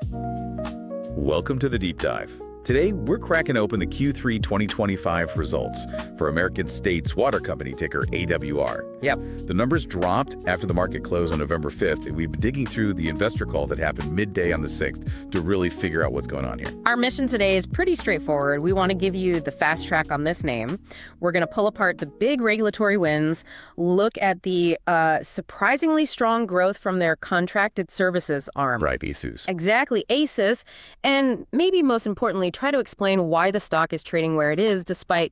Welcome to the Deep Dive. Today, we're cracking open the Q3 2025 results for American States Water Company, ticker AWR. Yep. The numbers dropped after the market closed on November 5th, and we've been digging through the investor call that happened midday on the 6th to really figure out what's going on here. Our mission today is pretty straightforward. We want to give you the fast track on this name. We're going to pull apart the big regulatory wins, look at the surprisingly strong growth from their contracted services arm. Right, ASUS. Exactly, ASUS, and maybe most importantly, try to explain why the stock is trading where it is despite,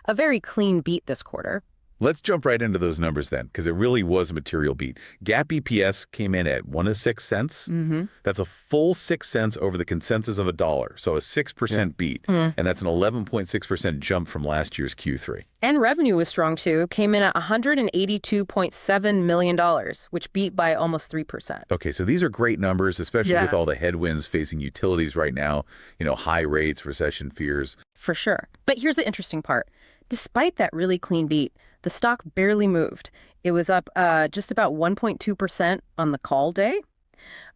a very clean beat this quarter. Let's jump right into those numbers then, because it really was a material beat. GAAP EPS came in at 1.06 cents. Mm-hmm. That's a full 6 cents over the consensus of $1, so a 6% beat. And that's an 11.6% jump from last year's Q3. And revenue was strong too, came in at $182.7 million, which beat by almost 3%. Okay, so these are great numbers, especially with all the headwinds facing utilities right now, high rates, recession fears. For sure. But here's the interesting part. Despite that really clean beat, the stock barely moved. It was up just about 1.2% on the call day.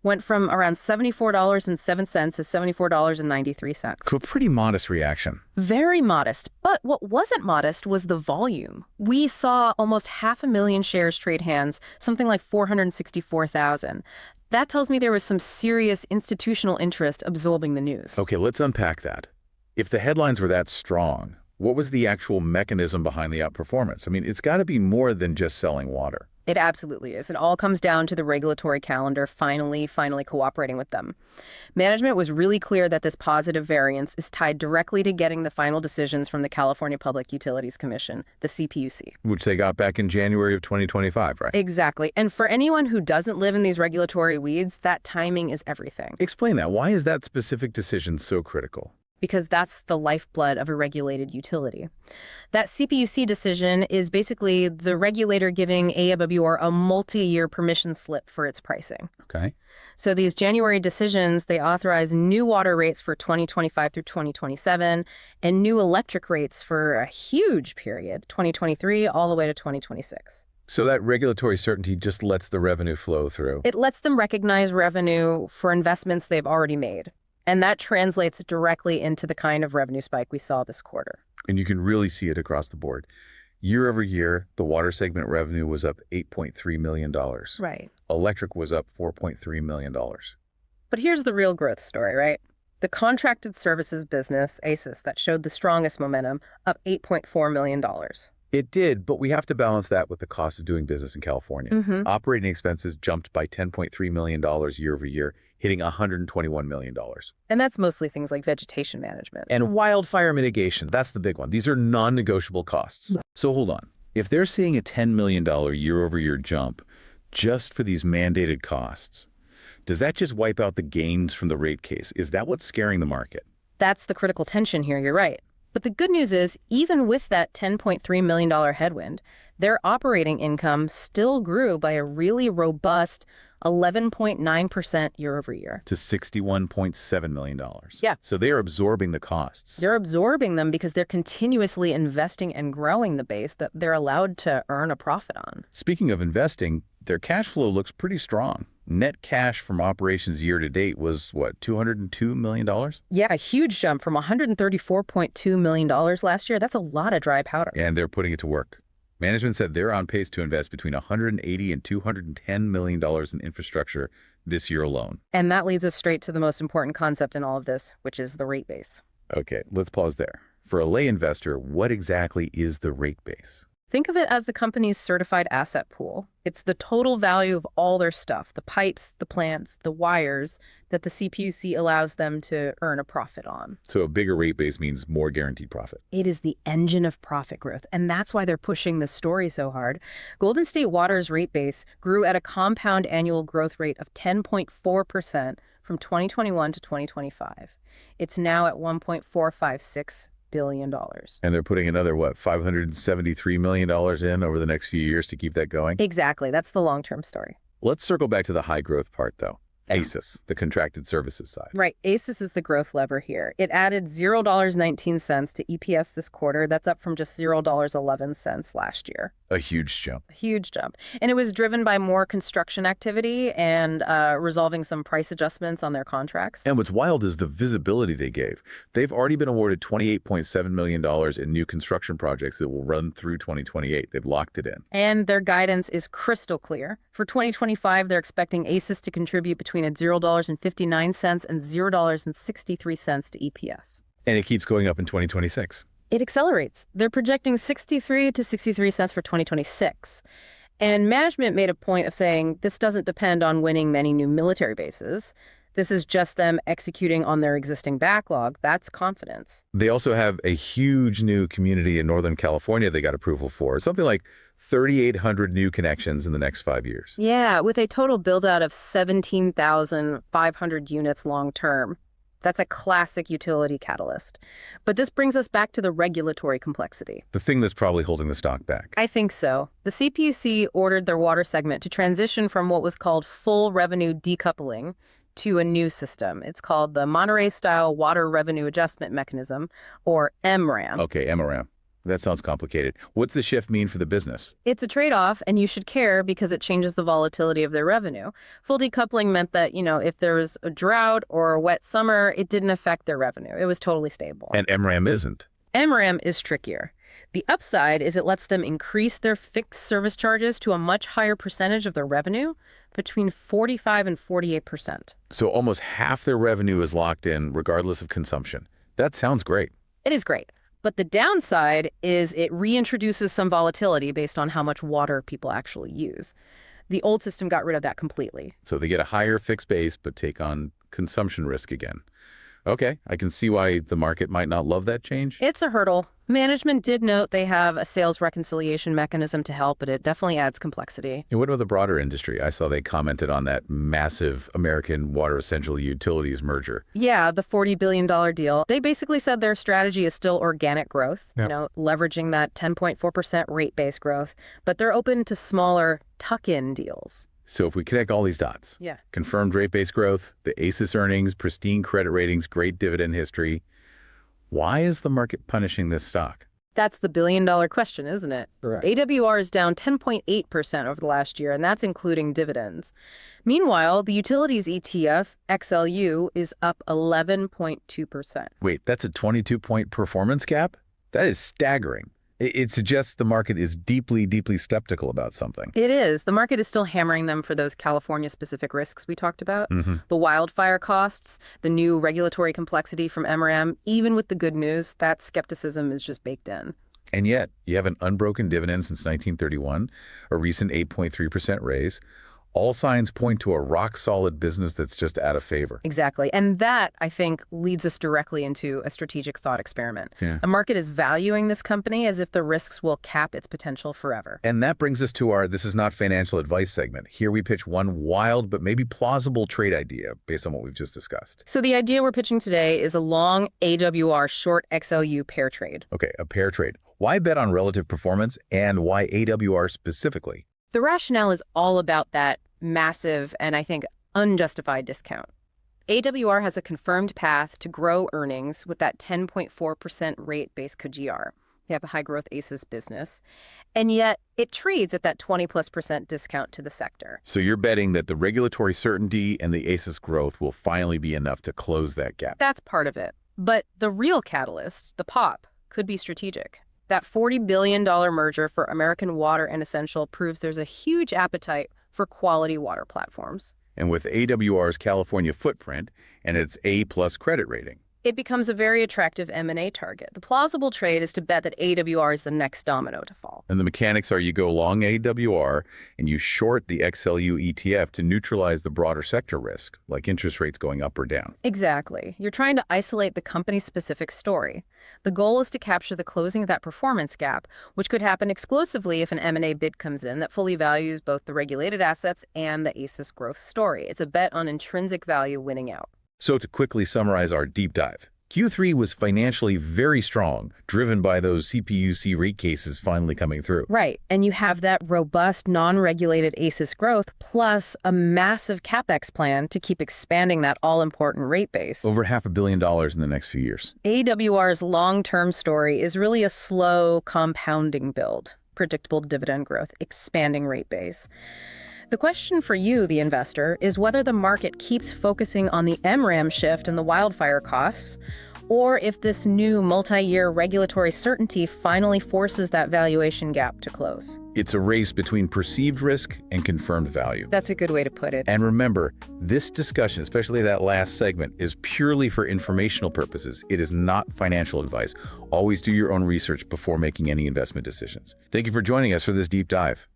Went from around $74.07 to $74.93. So a pretty modest reaction. Very modest. But what wasn't modest was the volume. We saw almost 500,000 shares trade hands, something like 464,000. That tells me there was some serious institutional interest absorbing the news. Okay, let's unpack that. If the headlines were that strong, what was the actual mechanism behind the outperformance? I mean, it's got to be more than just selling water. It absolutely is. It all comes down to the regulatory calendar finally cooperating with them. Management was really clear that this positive variance is tied directly to getting the final decisions from the California Public Utilities Commission, the CPUC. Which they got back in January of 2025, right? Exactly. And for anyone who doesn't live in these regulatory weeds, that timing is everything. Explain that. Why is that specific decision so critical? Because that's the lifeblood of a regulated utility. That CPUC decision is basically the regulator giving AWR a multi-year permission slip for its pricing. Okay. So these January decisions, they authorize new water rates for 2025 through 2027 and new electric rates for a huge period, 2023 all the way to 2026. So that regulatory certainty just lets the revenue flow through. It lets them recognize revenue for investments they've already made. And that translates directly into the kind of revenue spike we saw this quarter. And you can really see it across the board. Year over year, the water segment revenue was up $8.3 million. Right. Electric was up $4.3 million. But here's the real growth story, right? The contracted services business, ASUS, that showed the strongest momentum, up $8.4 million. It did, but we have to balance that with the cost of doing business in California. Operating expenses jumped by $10.3 million year over year, hitting $121 million. And that's mostly things like vegetation management. And wildfire mitigation, that's the big one. These are non-negotiable costs. So hold on. If they're seeing a $10 million year-over-year jump just for these mandated costs, does that just wipe out the gains from the rate case? Is that what's scaring the market? That's the critical tension here, you're right. But the good news is, even with that $10.3 million headwind, their operating income still grew by a really robust 11.9% year over year. To $61.7 million. Yeah. So they are absorbing the costs. They're absorbing them because they're continuously investing and growing the base that they're allowed to earn a profit on. Speaking of investing, their cash flow looks pretty strong. Net cash from operations year to date was, what, $202 million? Yeah, a huge jump from $134.2 million last year. That's a lot of dry powder. And they're putting it to work. Management said they're on pace to invest between $180 and $210 million in infrastructure this year alone. And that leads us straight to the most important concept in all of this, which is the rate base. Okay, let's pause there. For a lay investor, what exactly is the rate base? Think of it as the company's certified asset pool. It's the total value of all their stuff, the pipes, the plants, the wires that the CPUC allows them to earn a profit on. So a bigger rate base means more guaranteed profit. It is the engine of profit growth, and that's why they're pushing this story so hard. Golden State Water's rate base grew at a compound annual growth rate of 10.4% from 2021 to 2025. It's now at $1.456 billion. And they're putting another, what, $573 million in over the next few years to keep that going? Exactly. That's the long-term story. Let's circle back to the high growth part, though. ASUS, the contracted services side. Right. ASUS is the growth lever here. It added $0.19 to EPS this quarter. That's up from just $0.11 last year. A huge jump. A huge jump. And it was driven by more construction activity and resolving some price adjustments on their contracts. And what's wild is the visibility they gave. They've already been awarded $28.7 million in new construction projects that will run through 2028. They've locked it in. And their guidance is crystal clear. For 2025, they're expecting ASUS to contribute between $0.59 and $0.63 to EPS. And it keeps going up in 2026. It accelerates. They're projecting 63 to 63 cents for 2026. And management made a point of saying this doesn't depend on winning many new military bases. This is just them executing on their existing backlog. That's confidence. They also have a huge new community in Northern California they got approval for. Something like 3,800 new connections in the next 5 years. Yeah, with a total build-out of 17,500 units long-term. That's a classic utility catalyst. But this brings us back to the regulatory complexity. The thing that's probably holding the stock back. I think so. The CPUC ordered their water segment to transition from what was called full revenue decoupling to a new system. It's called the Monterey-style Water Revenue Adjustment Mechanism, or MRAM. Okay, MRAM. That sounds complicated. What's the shift mean for the business? It's a trade-off, and you should care because it changes the volatility of their revenue. Full decoupling meant that, if there was a drought or a wet summer, it didn't affect their revenue. It was totally stable. And MRAM isn't. MRAM is trickier. The upside is it lets them increase their fixed service charges to a much higher percentage of their revenue, between 45 and 48%. So almost half their revenue is locked in regardless of consumption. That sounds great. It is great. But the downside is it reintroduces some volatility based on how much water people actually use. The old system got rid of that completely. So they get a higher fixed base, but take on consumption risk again. Okay, I can see why the market might not love that change. It's a hurdle. Management did note they have a sales reconciliation mechanism to help, but it definitely adds complexity. And what about the broader industry? I saw they commented on that massive American Water Essential Utilities merger. Yeah, the $40 billion deal. They basically said their strategy is still organic growth, leveraging that 10.4% rate-based growth, but they're open to smaller tuck-in deals. So if we connect all these dots, confirmed rate-based growth, the ASUS earnings, pristine credit ratings, great dividend history, why is the market punishing this stock? That's the billion-dollar question, isn't it? Correct. AWR is down 10.8% over the last year, and that's including dividends. Meanwhile, the utilities ETF, XLU, is up 11.2%. Wait, that's a 22-point performance gap? That is staggering. It suggests the market is deeply, deeply skeptical about something. It is. The market is still hammering them for those California-specific risks we talked about. The wildfire costs, the new regulatory complexity from MRAM. Even with the good news, that skepticism is just baked in. And yet, you have an unbroken dividend since 1931, a recent 8.3% raise. All signs point to a rock-solid business that's just out of favor. Exactly. And that, I think, leads us directly into a strategic thought experiment. Yeah. The market is valuing this company as if the risks will cap its potential forever. And that brings us to our This Is Not Financial Advice segment. Here we pitch one wild but maybe plausible trade idea based on what we've just discussed. So the idea we're pitching today is a long AWR short XLU pair trade. Okay, a pair trade. Why bet on relative performance and why AWR specifically? The rationale is all about that massive and, I think, unjustified discount. AWR has a confirmed path to grow earnings with that 10.4% rate-based CAGR. They have a high-growth ASUS business, and yet it trades at that 20+% discount to the sector. So you're betting that the regulatory certainty and the ASUS growth will finally be enough to close that gap? That's part of it. But the real catalyst, the pop, could be strategic. That $40 billion merger for American Water and Essential proves there's a huge appetite for quality water platforms. And with AWR's California footprint and its A+ credit rating, it becomes a very attractive M&A target. The plausible trade is to bet that AWR is the next domino to fall. And the mechanics are you go long AWR and you short the XLU ETF to neutralize the broader sector risk, like interest rates going up or down. Exactly. You're trying to isolate the company's specific story. The goal is to capture the closing of that performance gap, which could happen exclusively if an M&A bid comes in that fully values both the regulated assets and the ASUS growth story. It's a bet on intrinsic value winning out. So to quickly summarize our deep dive, Q3 was financially very strong, driven by those CPUC rate cases finally coming through. Right, and you have that robust, non-regulated ASUS growth, plus a massive CapEx plan to keep expanding that all-important rate base. Over $500 million in the next few years. AWR's long-term story is really a slow, compounding build. Predictable dividend growth, expanding rate base. The question for you, the investor, is whether the market keeps focusing on the MRAM shift and the wildfire costs, or if this new multi-year regulatory certainty finally forces that valuation gap to close. It's a race between perceived risk and confirmed value. That's a good way to put it. And remember, this discussion, especially that last segment, is purely for informational purposes. It is not financial advice. Always do your own research before making any investment decisions. Thank you for joining us for this deep dive.